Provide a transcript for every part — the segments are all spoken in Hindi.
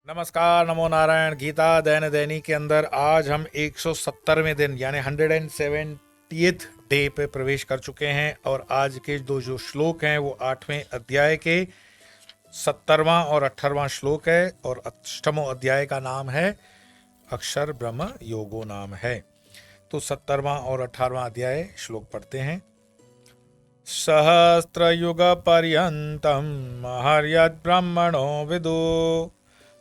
नमस्कार, नमो नारायण। गीता दैनिक दैनिक के अंदर आज हम 170वें दिन यानी 170th डे पे प्रवेश कर चुके हैं और आज के जो श्लोक हैं वो 8वें अध्याय के 70वां और 18वां श्लोक है और अष्टमो अध्याय का नाम है अक्षर ब्रह्म योगो नाम है। तो 70वां और 18वां अध्याय श्लोक पढ़ते हैं। सहस्त्रयुग पर्यंतम महर्यद् ब्रह्मणो विदु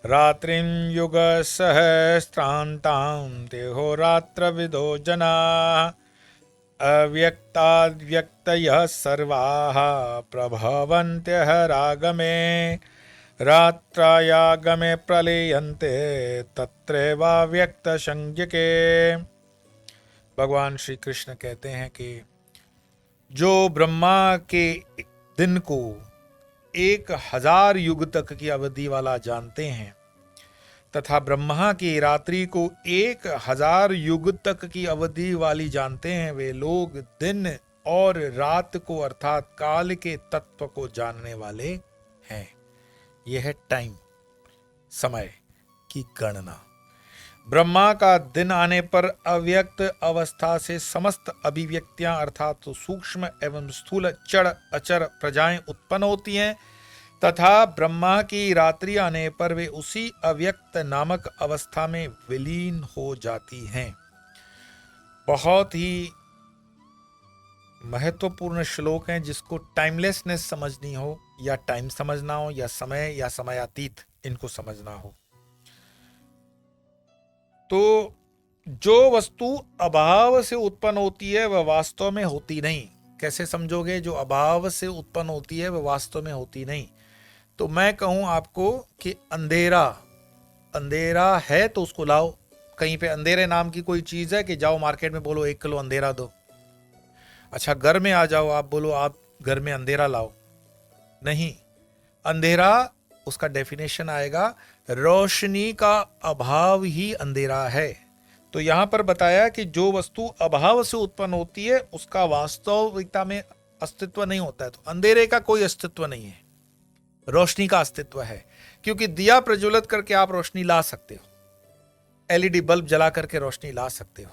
रात्रिं युग सहस्रांतां देहोरात्रविदो जनाः अव्यक्ताद्व्यक्तयः सर्वाः प्रभवन्त्यः रागमे रात्रायागमे प्रलीयन्ते तत्रैवाव्यक्तसंज्ञके। भगवान श्री कृष्ण कहते हैं कि जो ब्रह्मा के दिन को 1000 युग तक की अवधि वाला जानते हैं तथा ब्रह्मा की रात्रि को 1000 युग तक की अवधि वाली जानते हैं, वे लोग दिन और रात को अर्थात काल के तत्व को जानने वाले हैं। यह है टाइम, समय की गणना। ब्रह्मा का दिन आने पर अव्यक्त अवस्था से समस्त अभिव्यक्तियां अर्थात तो सूक्ष्म एवं स्थूल चर अचर प्रजाएं उत्पन्न होती हैं तथा ब्रह्मा की रात्रि आने पर वे उसी अव्यक्त नामक अवस्था में विलीन हो जाती हैं। बहुत ही महत्वपूर्ण श्लोक हैं जिसको टाइमलेसनेस समझनी हो या टाइम समझना हो या समयातीत इनको समझना हो। तो जो वस्तु अभाव से उत्पन्न होती है वह वास्तव में होती नहीं। कैसे समझोगे? जो अभाव से उत्पन्न होती है वह वास्तव में होती नहीं। तो मैं कहूं आपको कि अंधेरा है तो उसको लाओ। कहीं पे अंधेरे नाम की कोई चीज है कि जाओ मार्केट में बोलो 1 किलो अंधेरा दो। अच्छा, घर में आ जाओ, आप बोलो आप घर में अंधेरा लाओ। नहीं, अंधेरा उसका डेफिनेशन आएगा रोशनी का अभाव ही अंधेरा है। तो यहां पर बताया कि जो वस्तु अभाव से उत्पन्न होती है उसका वास्तविकता में अस्तित्व नहीं होता है। तो अंधेरे का कोई अस्तित्व नहीं है, रोशनी का अस्तित्व है। क्योंकि दिया प्रज्वलित करके आप रोशनी ला सकते हो, एलईडी बल्ब जला करके रोशनी ला सकते हो,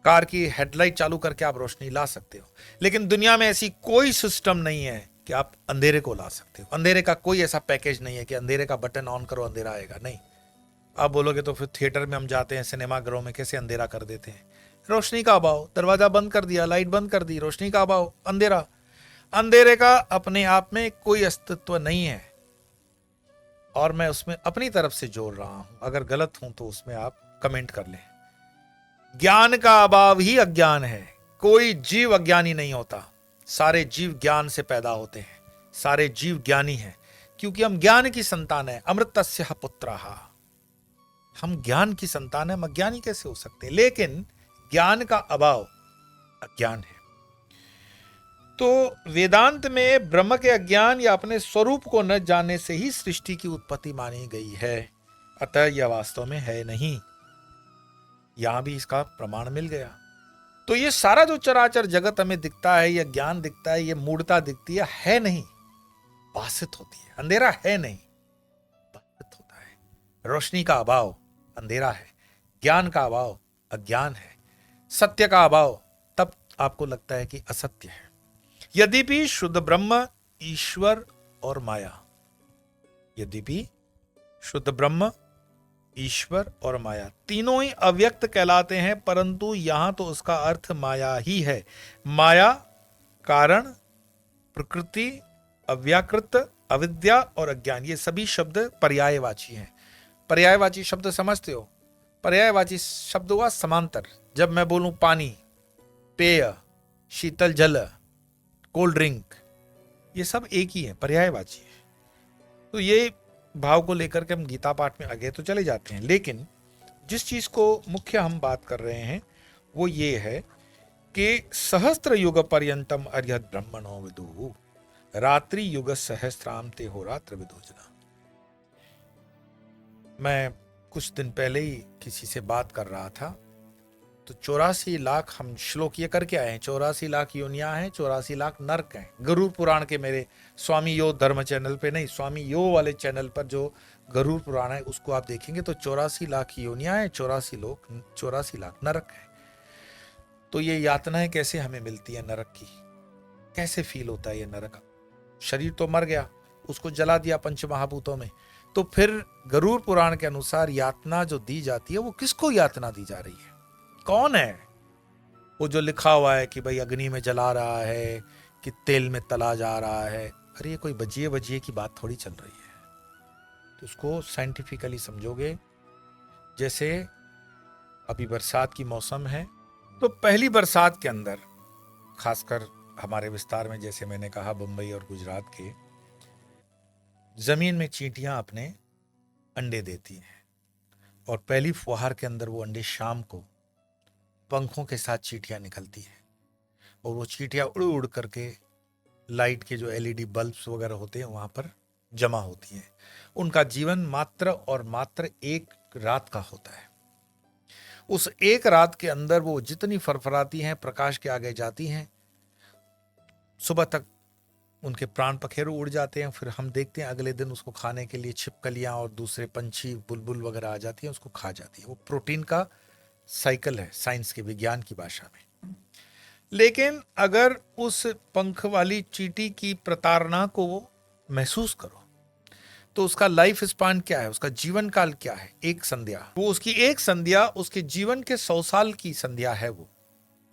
कार की हेडलाइट चालू करके आप रोशनी ला सकते हो, लेकिन दुनिया में ऐसी कोई सिस्टम नहीं है कि आप अंधेरे को ला सकते हो। अंधेरे का कोई ऐसा पैकेज नहीं है कि अंधेरे का बटन ऑन करो अंधेरा आएगा। नहीं, आप बोलोगे तो फिर थिएटर में हम जाते हैं, सिनेमा घरों में कैसे अंधेरा कर देते हैं? रोशनी का अभाव, दरवाजा बंद कर दिया, लाइट बंद कर दी, रोशनी का अभाव, अंधेरा। अंधेरे का अपने आप में कोई अस्तित्व नहीं है और मैं उसमें अपनी तरफ से जोड़ रहा हूं। अगर गलत हूं तो उसमें आप कमेंट कर लें। ज्ञान का अभाव ही अज्ञान है। कोई जीव अज्ञानी नहीं होता, सारे जीव ज्ञान से पैदा होते हैं, सारे जीव ज्ञानी हैं क्योंकि हम ज्ञान की संतान है। अमृतस्य पुत्रः, हम ज्ञान की संतान है, हम अज्ञानी कैसे हो सकते? लेकिन ज्ञान का अभाव अज्ञान है। तो वेदांत में ब्रह्म के अज्ञान या अपने स्वरूप को न जानने से ही सृष्टि की उत्पत्ति मानी गई है, अतः यह वास्तव में है नहीं। यहां भी इसका प्रमाण मिल गया। तो ये सारा जो चराचर जगत हमें दिखता है, यह ज्ञान दिखता है, यह मूढ़ता दिखती है नहीं, भासित होती है। अंधेरा है नहीं, भासित होता है। रोशनी का अभाव अंधेरा है, ज्ञान का अभाव अज्ञान है, सत्य का अभाव तब आपको लगता है कि असत्य है। यद्यपि शुद्ध ब्रह्म, ईश्वर और माया, यद्यपि शुद्ध ब्रह्म, ईश्वर और माया तीनों ही अव्यक्त कहलाते हैं, परंतु यहां तो उसका अर्थ माया ही है। माया कारण, प्रकृति, अव्याकृत, अविद्या और अज्ञान, ये सभी शब्द पर्यायवाची हैं। पर्यायवाची शब्द समझते हो? पर्यायवाची शब्द हुआ समांतर। जब मैं बोलूं पानी, पेय, शीतल जल, कोल्ड ड्रिंक, ये सब एक ही है, पर्यायवाची है। तो ये भाव को लेकर के हम गीता पाठ में आगे तो चले जाते हैं, लेकिन जिस चीज को मुख्य हम बात कर रहे हैं वो ये है कि सहस्त्र युग पर्यंतम अर्यद ब्रह्मणो विदु रात्रि युग सहस्त्राम ते हो रात्र विदोजना। मैं कुछ दिन पहले ही किसी से बात कर रहा था तो 84 लाख हम श्लोक ये करके आए हैं, 84 लाख योनियां हैं, 84 लाख नरक हैं। गरुड़ पुराण के मेरे स्वामी यो धर्म चैनल पे नहीं, स्वामी यो वाले चैनल पर जो गरुड़ पुराण है उसको आप देखेंगे तो 84 लाख योनियां हैं, 84 लाख नरक है। तो ये यातनाएं कैसे हमें मिलती है नरक की, कैसे फील होता है ये नरक? शरीर तो मर गया, उसको जला दिया पंच महाभूतों में, तो फिर गरुड़ पुराण के अनुसार यातना जो दी जाती है वो किसको यातना दी जा रही है? कौन है वो जो लिखा हुआ है कि भाई अग्नि में जला रहा है, कि तेल में तला जा रहा है? अरे ये कोई बजिए बजिए की बात थोड़ी चल रही है। तो उसको साइंटिफिकली समझोगे। जैसे अभी बरसात की मौसम है, तो पहली बरसात के अंदर खासकर हमारे विस्तार में, जैसे मैंने कहा बंबई और गुजरात के, जमीन में चींटियां अपने अंडे देती हैं और पहली फुहार के अंदर वो अंडे शाम को पंखों के साथ चींटियां निकलती हैं और वो चींटियां उड़ उड़ करके लाइट के जो एलईडी बल्ब्स वगैरह होते हैं वहां पर जमा होती हैं। उनका जीवन मात्र और मात्र एक रात का होता है। उस एक रात के अंदर वो जितनी फरफराती हैं, प्रकाश के आगे जाती हैं, सुबह तक उनके प्राण पखेरु उड़ जाते हैं। फिर हम देखते हैं अगले दिन उसको खाने के लिए छिपकलियां और दूसरे पंछी, बुलबुल वगैरह आ जाती हैं, उसको खा जाती है। वो प्रोटीन का साइकिल है साइंस के, विज्ञान की भाषा में। लेकिन अगर उस पंख वाली चींटी की प्रताड़ना को महसूस करो तो उसका लाइफ स्पान क्या है, उसका जीवन काल क्या है? एक संध्या। वो उसकी एक संध्या उसके जीवन के 100 साल की संध्या है। वो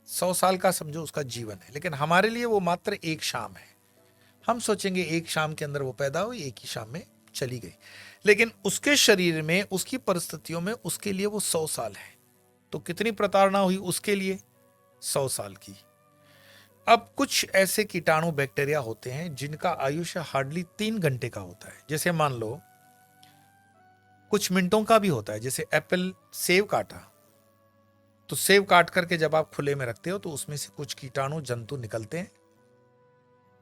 100 साल का समझो उसका जीवन है, लेकिन हमारे लिए वो मात्र एक शाम है। हम सोचेंगे एक शाम के अंदर वो पैदा हुई, एक ही शाम में चली गई, लेकिन उसके शरीर में, उसकी परिस्थितियों में उसके लिए वो 100 साल है। तो कितनी प्रताड़ना हुई उसके लिए? 100 साल की। अब कुछ ऐसे कीटाणु बैक्टीरिया होते हैं जिनका आयुष्य हार्डली 3 घंटे का होता है। जैसे मान लो कुछ मिनटों का भी होता है। जैसे एप्पल सेब काटा, तो सेब काट करके जब आप खुले में रखते हो तो उसमें से कुछ कीटाणु जंतु निकलते हैं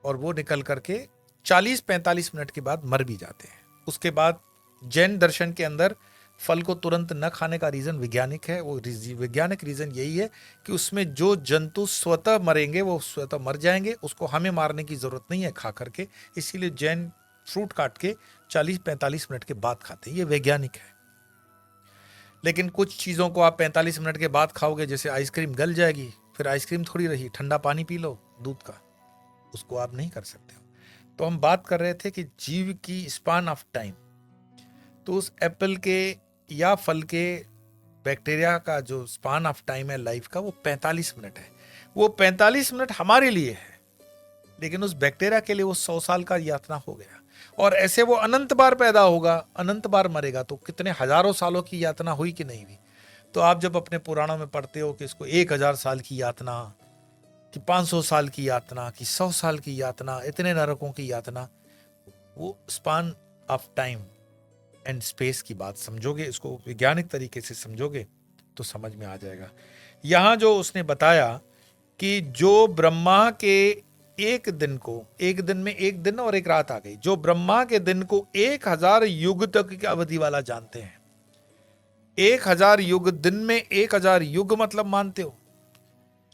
और वो निकल करके 40-45 मिनट के बाद मर भी जाते हैं। उसके बाद जैन दर्शन के अंदर फल को तुरंत न खाने का रीजन वैज्ञानिक है। वो वैज्ञानिक रीजन यही है कि उसमें जो जंतु स्वतः मरेंगे वो स्वतः मर जाएंगे, उसको हमें मारने की जरूरत नहीं है खा करके। इसीलिए जैन फ्रूट काट के 40-45 मिनट के बाद खाते हैं, ये वैज्ञानिक है। लेकिन कुछ चीजों को आप 45 मिनट के बाद खाओगे, जैसे आइसक्रीम गल जाएगी, फिर आइसक्रीम थोड़ी रही, ठंडा पानी पी लो दूध का, उसको आप नहीं कर सकते हो। तो हम बात कर रहे थे कि जीव की स्पान ऑफ टाइम, तो उस एप्पल के या फल के बैक्टीरिया का जो स्पान ऑफ टाइम है लाइफ का, वो 45 मिनट है। वो 45 मिनट हमारे लिए है, लेकिन उस बैक्टीरिया के लिए वो 100 साल का यातना हो गया। और ऐसे वो अनंत बार पैदा होगा, अनंत बार मरेगा, तो कितने हजारों सालों की यातना हुई कि नहीं हुई? तो आप जब अपने पुराणों में पढ़ते हो कि इसको 1000 साल की यातना, कि 500 साल की यातना, कि 100 साल की यातना, इतने नरकों की यातना, वो span of time and space की बात समझोगे, इसको वैज्ञानिक तरीके से समझोगे तो समझ में आ जाएगा। यहां जो उसने बताया कि जो ब्रह्मा के एक दिन को, एक दिन में एक दिन और एक रात आ गई, जो ब्रह्मा के दिन को 1000 युग तक की अवधि वाला जानते हैं। 1000 युग, दिन में 1000 युग मतलब मानते हो?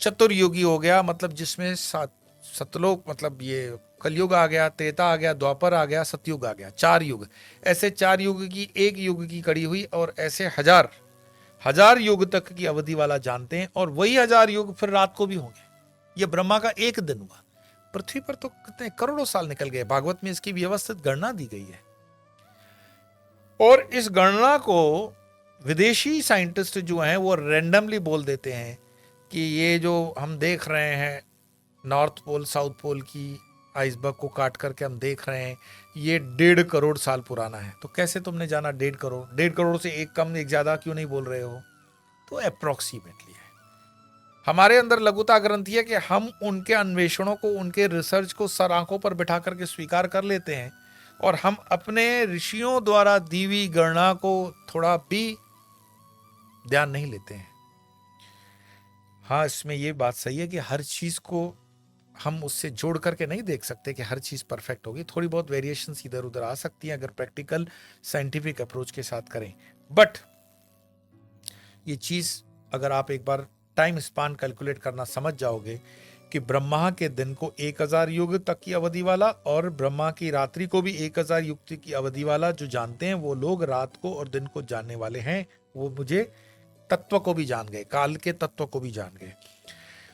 चतुर्युगी हो गया, मतलब जिसमें सतलोक, मतलब ये कलयुग आ गया, त्रेता आ गया, द्वापर आ गया, सतयुग आ गया, 4 युग। ऐसे 4 युग की एक युग की कड़ी हुई, और ऐसे हजार युग तक की अवधि वाला जानते हैं। और वही 1000 युग फिर रात को भी होंगे। ये ब्रह्मा का एक दिन हुआ। पृथ्वी पर तो कितने करोड़ों साल निकल गए। भागवत में इसकी व्यवस्थित गणना दी गई है, और इस गणना को विदेशी साइंटिस्ट जो हैं वो रैंडमली बोल देते हैं कि ये जो हम देख रहे हैं नॉर्थ पोल साउथ पोल की आइसबर्ग को काट करके हम देख रहे हैं, ये 1.5 करोड़ साल पुराना है। तो कैसे तुमने जाना 1.5 करोड़? 1.5 करोड़ से एक कम एक ज्यादा क्यों नहीं बोल रहे हो? तो अप्रोक्सीमेटली है। हमारे अंदर लघुता ग्रंथि है कि हम उनके अन्वेषणों को, उनके रिसर्च को सर आंखों पर बिठा करके स्वीकार कर लेते हैं, और हम अपने ऋषियों द्वारा दी हुई गणना को थोड़ा भी ध्यान नहीं लेते हैं। हाँ, इसमें ये बात सही है कि हर चीज को हम उससे जोड़ करके नहीं देख सकते कि हर चीज परफेक्ट होगी। थोड़ी बहुत वेरिएशंस इधर उधर आ सकती हैं अगर प्रैक्टिकल साइंटिफिक अप्रोच के साथ करें। बट ये चीज अगर आप एक बार टाइम स्पान कैलकुलेट करना समझ जाओगे कि ब्रह्मा के दिन को 1000 युग तक की अवधि वाला और ब्रह्मा की रात्रि को भी 1000 युग की अवधि वाला जो जानते हैं वो लोग रात को और दिन को जानने वाले हैं। वो मुझे तत्व को भी जान गए, काल के तत्व को भी जान गए।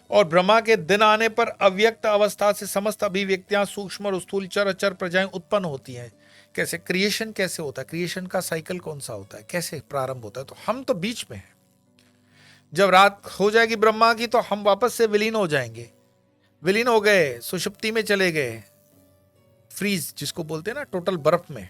और ब्रह्मा के दिन आने पर अव्यक्त अवस्था से समस्त अभिव्यक्तियां सूक्ष्म और स्थूल चर अचर प्रजाएं उत्पन्न होती हैं। कैसे क्रिएशन कैसे होता है, क्रिएशन का साइकिल कौन सा होता है, कैसे प्रारंभ होता है, तो हम तो बीच में हैं। जब रात हो जाएगी ब्रह्मा की तो हम वापस से विलीन हो जाएंगे। विलीन हो गए, सुषुप्ति में चले गए, फ्रीज जिसको बोलते हैं ना, टोटल बर्फ में।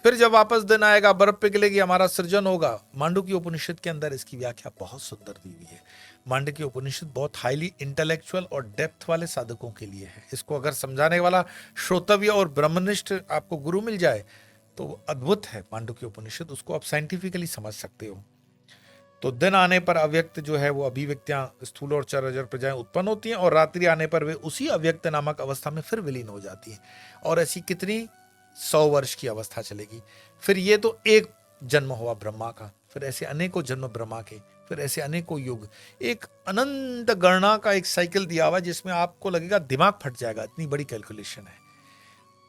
फिर जब वापस दिन आएगा, बर्फ पिघलेगी, हमारा सृजन होगा। मांडुक्य उपनिषद के अंदर इसकी व्याख्या बहुत सुंदर दी हुई है। मांडुक्य उपनिषद बहुत हाईली इंटेलेक्चुअल और डेप्थ वाले साधकों के लिए है। इसको अगर समझाने वाला श्रोतव्य और ब्रह्मनिष्ठ आपको गुरु मिल जाए तो अद्भुत है मांडुक्य उपनिषद, उसको आप साइंटिफिकली समझ सकते हो। तो दिन आने पर अव्यक्त जो है वो अभिव्यक्तियां स्थूल और चर अचर प्रजाएं उत्पन्न होती हैं और रात्रि आने पर वे उसी अव्यक्त नामक अवस्था में फिर विलीन हो जाती हैं। और ऐसी कितनी 100 वर्ष की अवस्था चलेगी। फिर ये तो एक जन्म हुआ ब्रह्मा का, फिर ऐसे अनेकों जन्म ब्रह्मा के, फिर ऐसे अनेकों युग, एक अनंत गणना का एक साइकिल दिया हुआ जिसमें आपको लगेगा दिमाग फट जाएगा, इतनी बड़ी कैलकुलेशन है।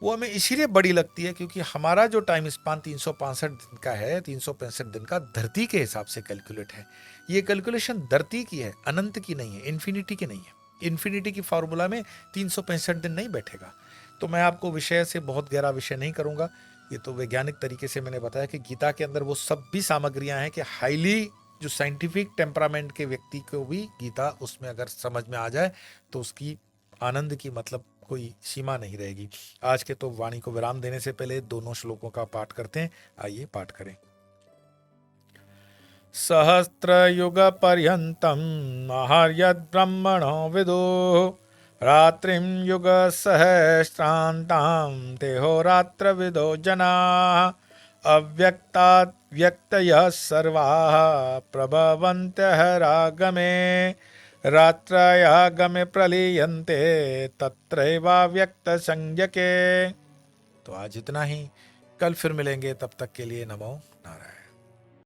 वो हमें इसीलिए बड़ी लगती है क्योंकि हमारा जो टाइम स्पान 365 दिन का है, 365 दिन का धरती के हिसाब से कैलकुलेट है। ये कैलकुलेशन धरती की है, अनंत की नहीं है, इन्फिनिटी की नहीं है। इन्फिनिटी की फॉर्मूला में 365 दिन नहीं बैठेगा। तो मैं आपको विषय से बहुत गहरा विषय नहीं करूंगा, ये तो वैज्ञानिक तरीके से मैंने बताया कि गीता के अंदर वो सब भी सामग्रियां हैं कि हाईली जो साइंटिफिक टेम्परामेंट के व्यक्ति को भी गीता उसमें अगर समझ में आ जाए तो उसकी आनंद की मतलब कोई सीमा नहीं रहेगी। आज के तो वाणी को विराम देने से पहले दोनों श्लोकों का पाठ करते हैं। आइए पाठ करें। सहस्त्रयुग पर्यंतम महार्यद ब्रह्मणो विदो रात्रिम युग सहस्रांताम तेहोरात्र विदो जना अव्यक्तात् व्यक्तयः सर्वाः प्रभवन्त्यः रागमे रात्रयागमे प्रलीयन्ते तत्रैवाव्यक्त संज्ञके। तो आज इतना ही, कल फिर मिलेंगे, तब तक के लिए नमो नारायण।